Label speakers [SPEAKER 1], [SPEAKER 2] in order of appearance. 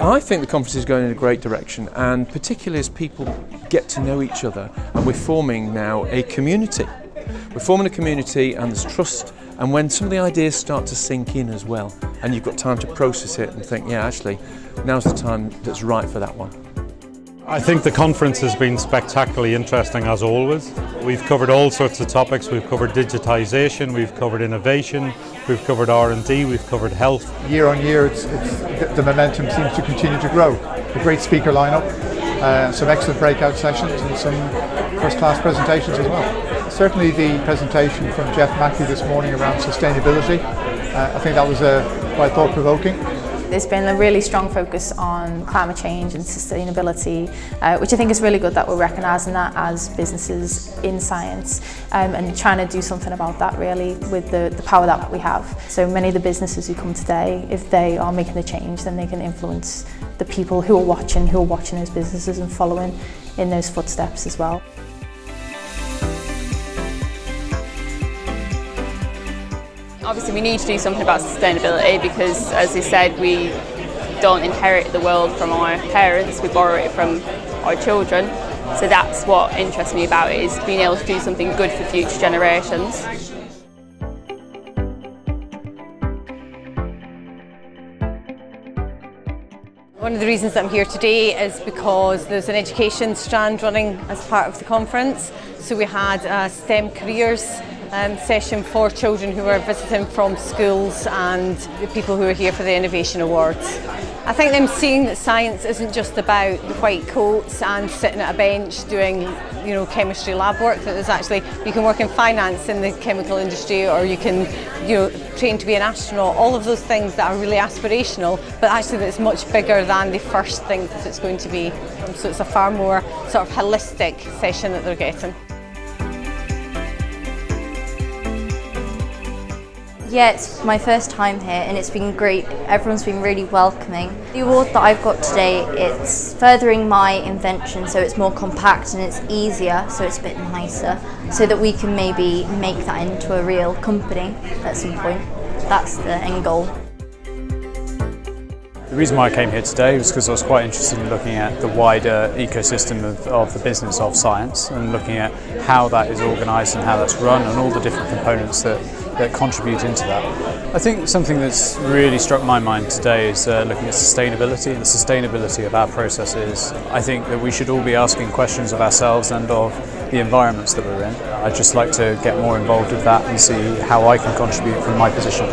[SPEAKER 1] I think the conference is going in a great direction, and particularly as people get to know each other, and we're forming now a community. We're forming a community and there's trust, and when some of the ideas start to sink in as well, and you've got time to process it and think, yeah, actually, now's the time that's right for that one.
[SPEAKER 2] I think the conference has been spectacularly interesting as always. We've covered all sorts of topics. We've covered digitisation, we've covered innovation, we've covered R&D, we've covered health.
[SPEAKER 3] Year on year, the momentum seems to continue to grow. A great speaker lineup, some excellent breakout sessions and some first-class presentations as well. Certainly the presentation from Jeff Mackey this morning around sustainability, I think that was quite thought-provoking.
[SPEAKER 4] There's been a really strong focus on climate change and sustainability, which I think is really good that we're recognising that as businesses in science and trying to do something about that really with the power that we have. So many of the businesses who come today, if they are making the change, then they can influence the people who are watching those businesses and following in those footsteps as well.
[SPEAKER 5] Obviously we need to do something about sustainability because, as you said, we don't inherit the world from our parents, we borrow it from our children. So that's what interests me about it, is being able to do something good for future generations.
[SPEAKER 6] One of the reasons I'm here today is because there's an education strand running as part of the conference. So we had a STEM careers session for children who were visiting from schools and the people who are here for the Innovation Awards. I think them seeing that science isn't just about the white coats and sitting at a bench doing, chemistry lab work, that there's actually, you can work in finance in the chemical industry, or you can, train to be an astronaut, all of those things that are really aspirational, but actually that's much bigger than they first think that it's going to be. So it's a far more sort of holistic session that they're getting.
[SPEAKER 7] Yeah, it's my first time here and it's been great. Everyone's been really welcoming. The award that I've got today, it's furthering my invention, so it's more compact and it's easier, so it's a bit nicer, so that we can maybe make that into a real company at some point. That's the end goal.
[SPEAKER 8] The reason why I came here today was because I was quite interested in looking at the wider ecosystem of the business of science and looking at how that is organised and how that's run and all the different components that contribute into that. I think something that's really struck my mind today is looking at sustainability and the sustainability of our processes. I think that we should all be asking questions of ourselves and of the environments that we're in. I'd just like to get more involved with that and see how I can contribute from my position.